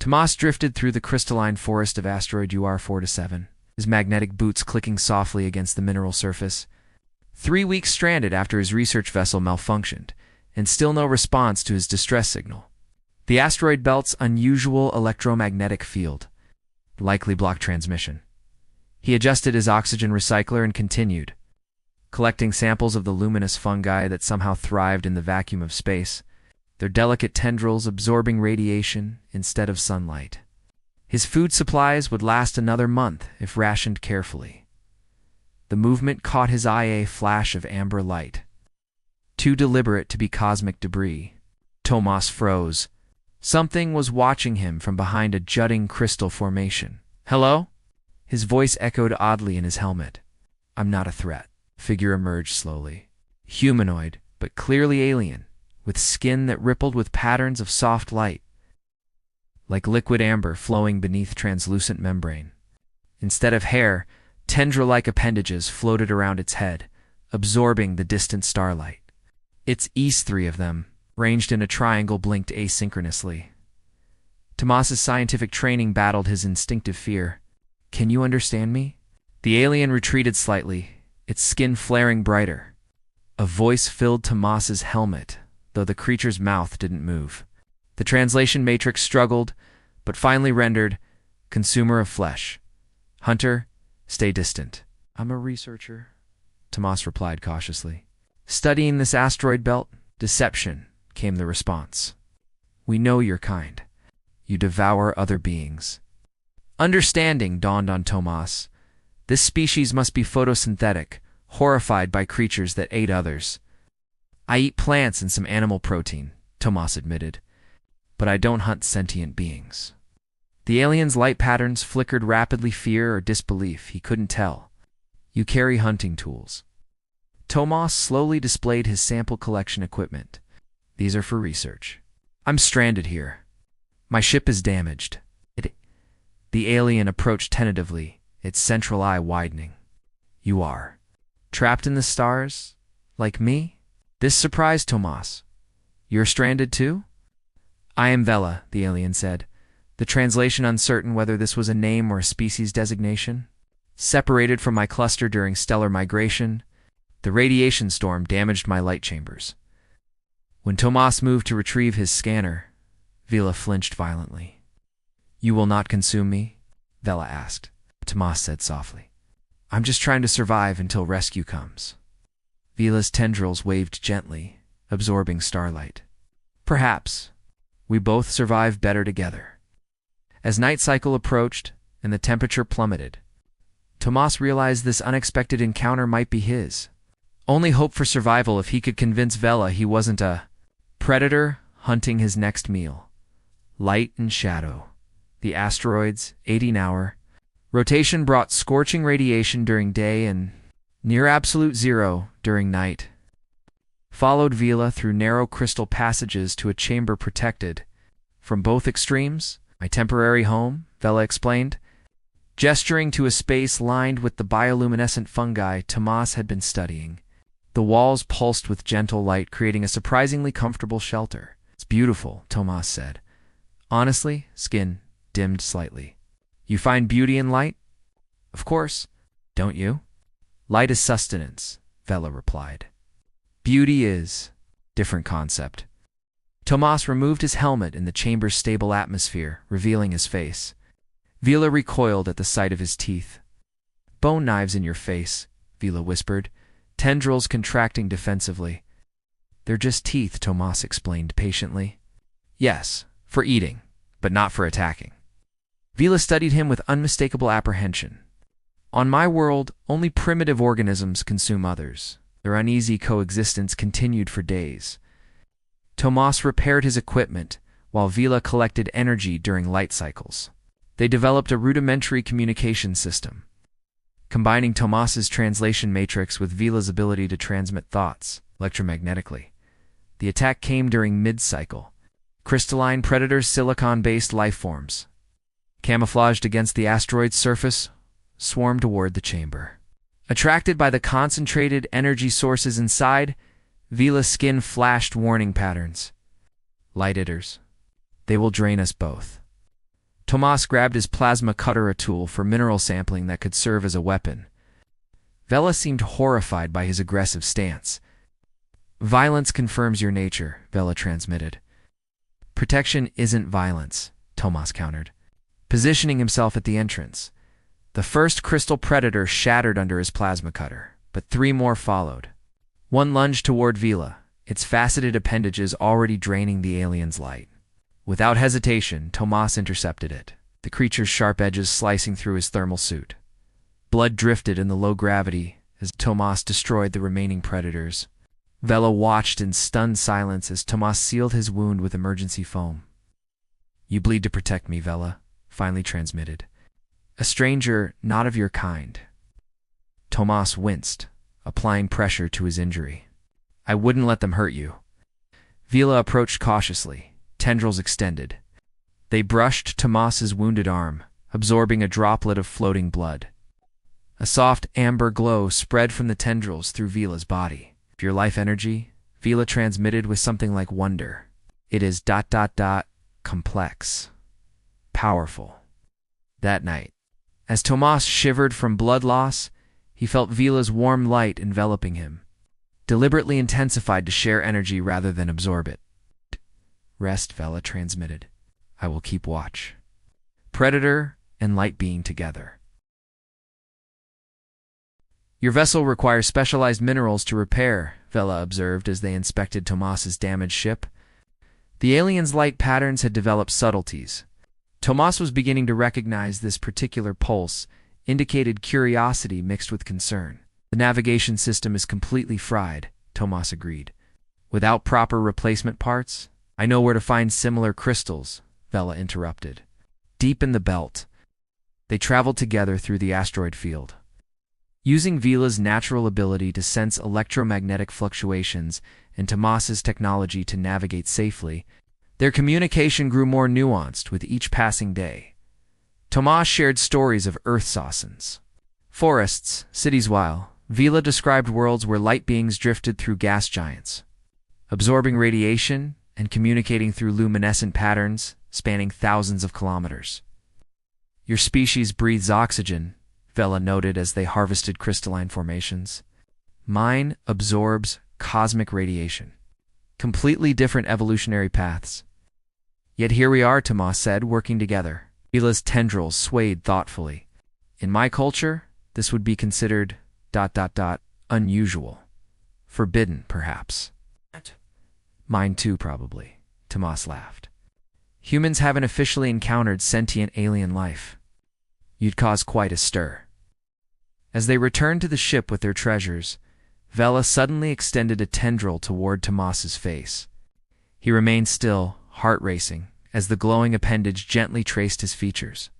Tomas drifted through the crystalline forest of asteroid UR-4-7, his magnetic boots clicking softly against the mineral surface. 3 weeks stranded after his research vessel malfunctioned, and still no response to his distress signal. The asteroid belt's unusual electromagnetic field likely blocked transmission. He adjusted his oxygen recycler and continued, collecting samples of the luminous fungi that somehow thrived in the vacuum of space, their delicate tendrils absorbing radiation instead of sunlight. His food supplies would last another month if rationed carefully. The movement caught his eye, a flash of amber light. Too deliberate to be cosmic debris. Tomas froze. Something was watching him from behind a jutting crystal formation. "Hello?" His voice echoed oddly in his helmet. "I'm not a threat." Figure emerged slowly. Humanoid, but clearly alien, with skin that rippled with patterns of soft light, like liquid amber flowing beneath translucent membrane. Instead of hair, tendril-like appendages floated around its head, absorbing the distant starlight. Its three of them, ranged in a triangle, blinked asynchronously. Tomas's scientific training battled his instinctive fear. "Can you understand me?" The alien retreated slightly, its skin flaring brighter. A voice filled Tomas's helmet, though the creature's mouth didn't move. The translation matrix struggled, but finally rendered, "Consumer of flesh. Hunter, stay distant." "I'm a researcher," Tomas replied cautiously. "Studying this asteroid belt?" "Deception," came the response. "We know your kind. You devour other beings." Understanding dawned on Tomas. This species must be photosynthetic, horrified by creatures that ate others. "I eat plants and some animal protein," Tomas admitted, "but I don't hunt sentient beings." The alien's light patterns flickered rapidly, fear or disbelief, he couldn't tell. "You carry hunting tools." Tomas slowly displayed his sample collection equipment. "These are for research. I'm stranded here. My ship is damaged." The alien approached tentatively, its central eye widening. "You are trapped in the stars, like me?" This surprised Tomas. "You're stranded too?" "I am Vela," the alien said, the translation uncertain whether this was a name or a species designation. "Separated from my cluster during stellar migration, the radiation storm damaged my light chambers." When Tomas moved to retrieve his scanner, Vela flinched violently. "You will not consume me?" Vela asked. Tomas said softly, "I'm just trying to survive until rescue comes." Vela's tendrils waved gently, absorbing starlight. "Perhaps. We both survive better together." As night cycle approached and the temperature plummeted, Tomas realized this unexpected encounter might be his only hope for survival if he could convince Vela he wasn't a predator hunting his next meal. Light and shadow. The asteroid's 18-hour rotation brought scorching radiation during day and near absolute zero during night. Followed Vela through narrow crystal passages to a chamber protected from both extremes. "My temporary home," Vela explained, gesturing to a space lined with the bioluminescent fungi Tomas had been studying. The walls pulsed with gentle light, creating a surprisingly comfortable shelter. "It's beautiful," Tomas said. Honestly, skin dimmed slightly. "You find beauty in light?" "Of course. Don't you?" "Light is sustenance," Vela replied. "Beauty is different concept." Tomas removed his helmet in the chamber's stable atmosphere, revealing his face. Vela recoiled at the sight of his teeth. "Bone knives in your face," Vela whispered, tendrils contracting defensively. "They're just teeth," Tomas explained patiently. "Yes, for eating, but not for attacking." Vela studied him with unmistakable apprehension. "On my world, only primitive organisms consume others." Their uneasy coexistence continued for days. Tomas repaired his equipment, while Vela collected energy during light cycles. They developed a rudimentary communication system, combining Tomas's translation matrix with Vela's ability to transmit thoughts electromagnetically. The attack came during mid-cycle. Crystalline predator silicon-based lifeforms, camouflaged against the asteroid's surface, swarmed toward the chamber. Attracted by the concentrated energy sources inside, Vela's skin flashed warning patterns. "Light eaters. They will drain us both." Tomas grabbed his plasma cutter, a tool for mineral sampling that could serve as a weapon. Vela seemed horrified by his aggressive stance. Violence confirms your nature, Vela transmitted. Protection isn't violence, Tomas countered, positioning himself at the entrance. The first crystal predator shattered under his plasma cutter, but 3 more followed. One lunged toward Vela, its faceted appendages already draining the alien's light. Without hesitation, Tomas intercepted it, the creature's sharp edges slicing through his thermal suit. Blood drifted in the low gravity as Tomas destroyed the remaining predators. Vela watched in stunned silence as Tomas sealed his wound with emergency foam. You bleed to protect me, Vela, finally transmitted. A stranger, not of your kind. Tomas winced, applying pressure to his injury. I wouldn't let them hurt you. Vela approached cautiously, tendrils extended. They brushed Tomas's wounded arm, absorbing a droplet of floating blood. A soft amber glow spread from the tendrils through Vela's body. Your life energy, Vela transmitted with something like wonder. It is ... complex. Powerful. That night, as Tomas shivered from blood loss, he felt Vela's warm light enveloping him, deliberately intensified to share energy rather than absorb it. Rest, Vela transmitted. I will keep watch. Predator and light being together. Your vessel requires specialized minerals to repair, Vela observed as they inspected Tomas's damaged ship. The alien's light patterns had developed subtleties. Tomas was beginning to recognize this particular pulse, indicated curiosity mixed with concern. The navigation system is completely fried, Tomas agreed. Without proper replacement parts? I know where to find similar crystals, Vela interrupted. Deep in the belt. They traveled together through the asteroid field. Using Vela's natural ability to sense electromagnetic fluctuations and Tomas's technology to navigate safely, their communication grew more nuanced with each passing day. Tomas shared stories of Earth Sausons, forests, cities, while Vela described worlds where light beings drifted through gas giants, absorbing radiation and communicating through luminescent patterns spanning thousands of kilometers. Your species breathes oxygen, Vela noted as they harvested crystalline formations. Mine absorbs cosmic radiation. Completely different evolutionary paths. Yet here we are, Tomas said, working together. Vela's tendrils swayed thoughtfully. In my culture, this would be considered ... unusual. Forbidden, perhaps. Mine too, probably, Tomas laughed. Humans haven't officially encountered sentient alien life. You'd cause quite a stir. As they returned to the ship with their treasures, Vela suddenly extended a tendril toward Tomas's face. He remained still, heart racing, as the glowing appendage gently traced his features.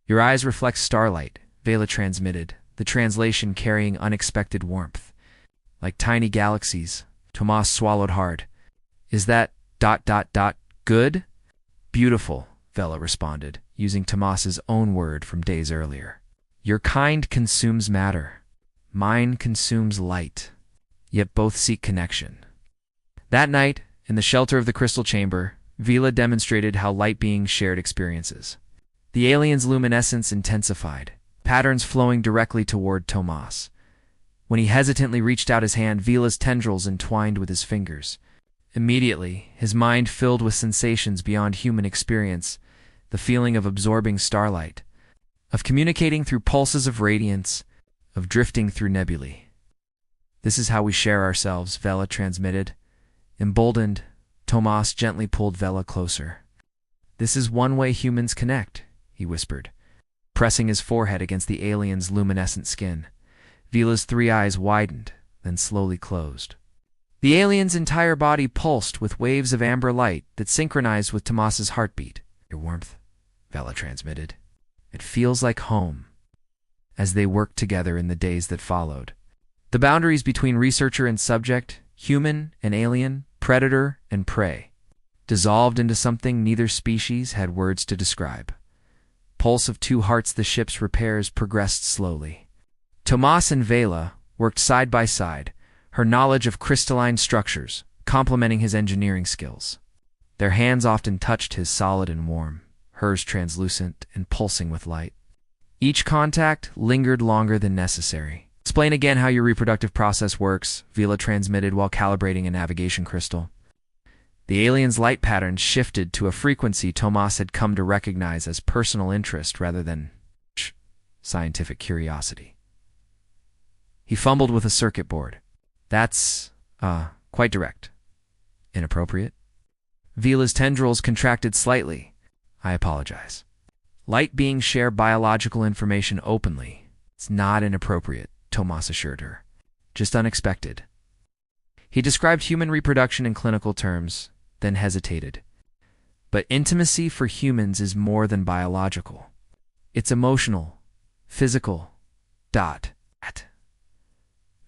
Your eyes reflect starlight, Vela transmitted, the translation carrying unexpected warmth. Like tiny galaxies, Tomas swallowed hard. Is that ... good? Beautiful, Vela responded, using Tomas's own word from days earlier. Your kind consumes matter. Mine consumes light. Yet both seek connection. That night, in the shelter of the crystal chamber, Vela demonstrated how light beings shared experiences. The alien's luminescence intensified, patterns flowing directly toward Tomas. When he hesitantly reached out his hand, Vela's tendrils entwined with his fingers. Immediately, his mind filled with sensations beyond human experience, the feeling of absorbing starlight, of communicating through pulses of radiance, of drifting through nebulae. This is how we share ourselves, Vela transmitted. Emboldened, Tomas gently pulled Vela closer. This is one way humans connect, he whispered, pressing his forehead against the alien's luminescent skin. Vela's 3 eyes widened, then slowly closed. The alien's entire body pulsed with waves of amber light that synchronized with Tomas's heartbeat. Your warmth, Vela transmitted. It feels like home. As they worked together in the days that followed, the boundaries between researcher and subject, human and alien, predator and prey, dissolved into something neither species had words to describe. Pulse of 2 hearts, the ship's repairs progressed slowly. Tomas and Vela worked side by side, her knowledge of crystalline structures complementing his engineering skills. Their hands often touched his solid and warm, hers translucent and pulsing with light. Each contact lingered longer than necessary. Explain again how your reproductive process works, Vila transmitted while calibrating a navigation crystal. The alien's light patterns shifted to a frequency Tomas had come to recognize as personal interest rather than scientific curiosity. He fumbled with a circuit board. That's, quite direct. Inappropriate? Vila's tendrils contracted slightly. I apologize. Light beings share biological information openly. It's not inappropriate, Tomas assured her. Just unexpected. He described human reproduction in clinical terms, then hesitated. But intimacy for humans is more than biological. It's emotional, physical.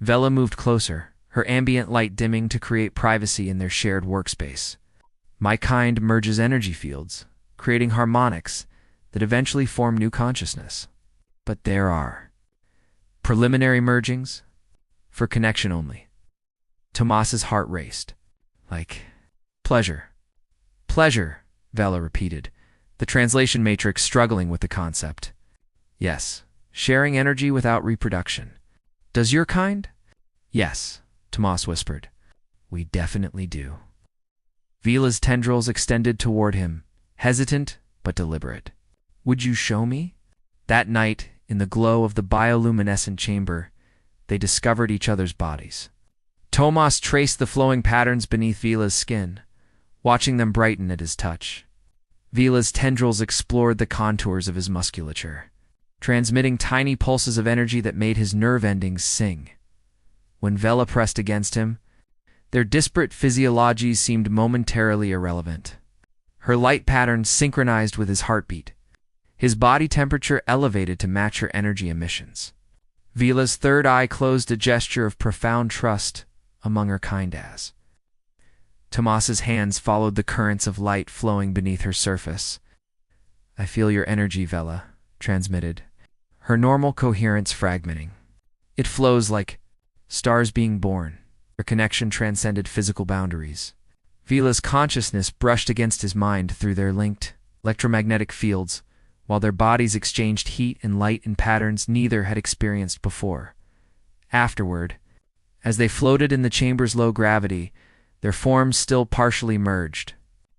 Vela moved closer, her ambient light dimming to create privacy in their shared workspace. My kind merges energy fields, creating harmonics that eventually form new consciousness. But there are preliminary mergings for connection only. Tomas's heart raced. Pleasure. Pleasure, Vela repeated, the translation matrix struggling with the concept. Yes, sharing energy without reproduction. Does your kind? Yes, Tomas whispered. We definitely do. Vila's tendrils extended toward him, hesitant but deliberate. Would you show me? That night, in the glow of the bioluminescent chamber, they discovered each other's bodies. Tomas traced the flowing patterns beneath Vila's skin, watching them brighten at his touch. Vila's tendrils explored the contours of his musculature, transmitting tiny pulses of energy that made his nerve endings sing. When Vela pressed against him, their disparate physiologies seemed momentarily irrelevant. Her light patterns synchronized with his heartbeat. His body temperature elevated to match her energy emissions. Vila's third eye closed, a gesture of profound trust among her kind as. Tomas's hands followed the currents of light flowing beneath her surface. I feel your energy, Vela, transmitted, her normal coherence fragmenting. It flows like stars being born. Her connection transcended physical boundaries. Vila's consciousness brushed against his mind through their linked electromagnetic fields, while their bodies exchanged heat and light in patterns neither had experienced before. Afterward, as they floated in the chamber's low gravity, their forms still partially merged.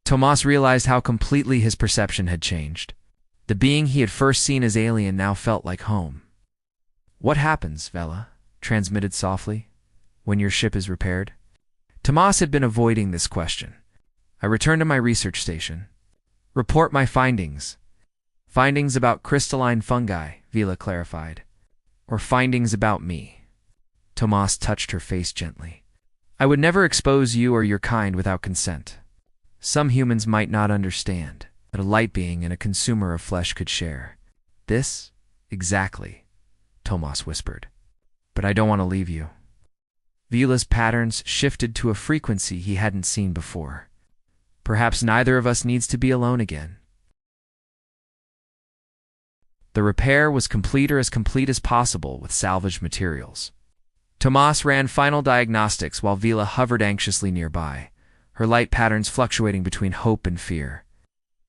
Tomas realized how completely his perception had changed. The being he had first seen as alien now felt like home. What happens, Vela? Transmitted softly, when your ship is repaired? Tomas had been avoiding this question. I return to my research station. Report my findings. Findings about crystalline fungi, Vila clarified. Or findings about me. Tomas touched her face gently. I would never expose you or your kind without consent. Some humans might not understand that a light being and a consumer of flesh could share. This? Exactly, Tomas whispered. But I don't want to leave you. Vila's patterns shifted to a frequency he hadn't seen before. Perhaps neither of us needs to be alone again. The repair was complete, or as complete as possible, with salvaged materials. Tomas ran final diagnostics while Vila hovered anxiously nearby, her light patterns fluctuating between hope and fear.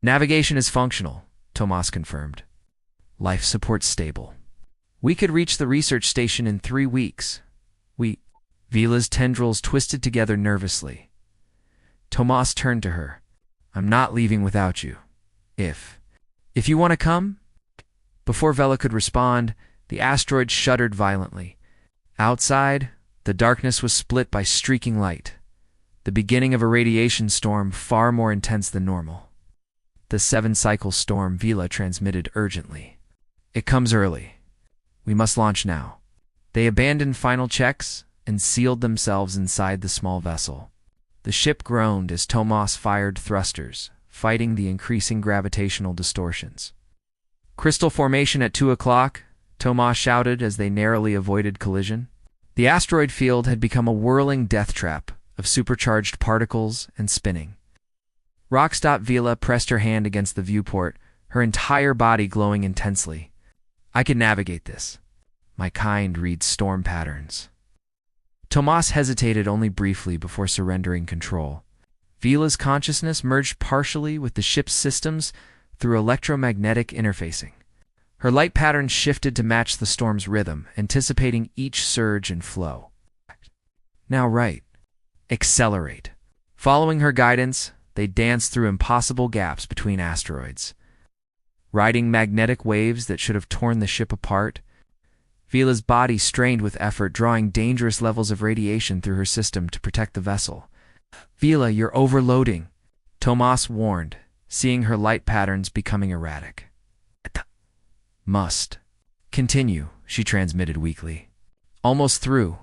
Navigation is functional, Tomas confirmed. Life support stable. We could reach the research station in 3 weeks. Vila's tendrils twisted together nervously. Tomas turned to her. I'm not leaving without you. If you want to come? Before Vela could respond, the asteroid shuddered violently. Outside, the darkness was split by streaking light, the beginning of a radiation storm far more intense than normal. The 7-cycle storm, Vila transmitted urgently. It comes early. We must launch now. They abandoned final checks and sealed themselves inside the small vessel. The ship groaned as Tomas fired thrusters, fighting the increasing gravitational distortions. Crystal formation at 2 o'clock, Tomas shouted as they narrowly avoided collision. The asteroid field had become a whirling death trap of supercharged particles and spinning. Vila pressed her hand against the viewport, her entire body glowing intensely. I can navigate this. My kind reads storm patterns. Tomas hesitated only briefly before surrendering control. Vila's consciousness merged partially with the ship's systems, through electromagnetic interfacing. Her light patterns shifted to match the storm's rhythm, anticipating each surge and flow. Now right. Accelerate. Following her guidance, they danced through impossible gaps between asteroids. Riding magnetic waves that should have torn the ship apart, Vila's body strained with effort, drawing dangerous levels of radiation through her system to protect the vessel. "Vila, you're overloading," Tomas warned, seeing her light patterns becoming erratic. "Must continue," she transmitted weakly. Almost through.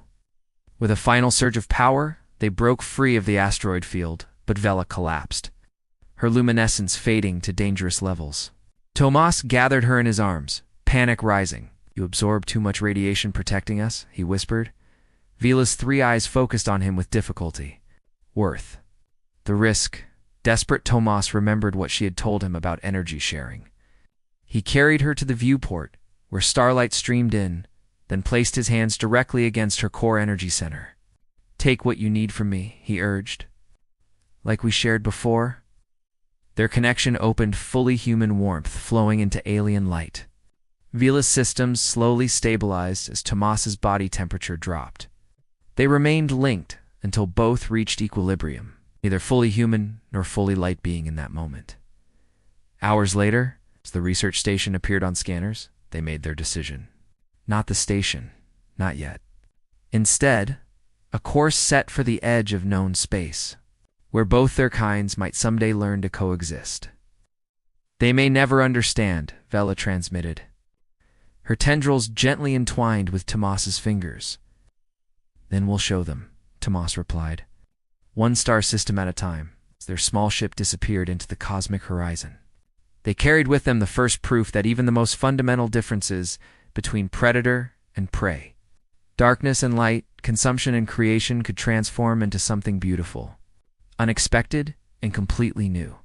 With a final surge of power, they broke free of the asteroid field, but Vela collapsed, her luminescence fading to dangerous levels. Tomas gathered her in his arms, panic rising. "You absorbed too much radiation protecting us," he whispered. Vila's three eyes focused on him with difficulty. "Worth the risk." Desperate, Tomas remembered what she had told him about energy sharing. He carried her to the viewport, where starlight streamed in, then placed his hands directly against her core energy center. "Take what you need from me," he urged. "Like we shared before?" Their connection opened fully human warmth flowing into alien light. Vila's systems slowly stabilized as Tomas's body temperature dropped. They remained linked until both reached equilibrium, neither fully human nor fully light being in that moment. Hours later, as the research station appeared on scanners, they made their decision. Not the station, not yet. Instead, a course set for the edge of known space, where both their kinds might someday learn to coexist. "They may never understand," Vela transmitted, her tendrils gently entwined with Tomas's fingers. "Then we'll show them," Tomas replied, one star system at a time, as their small ship disappeared into the cosmic horizon. They carried with them the first proof that even the most fundamental differences between predator and prey, darkness and light, consumption and creation could transform into something beautiful, unexpected, and completely new.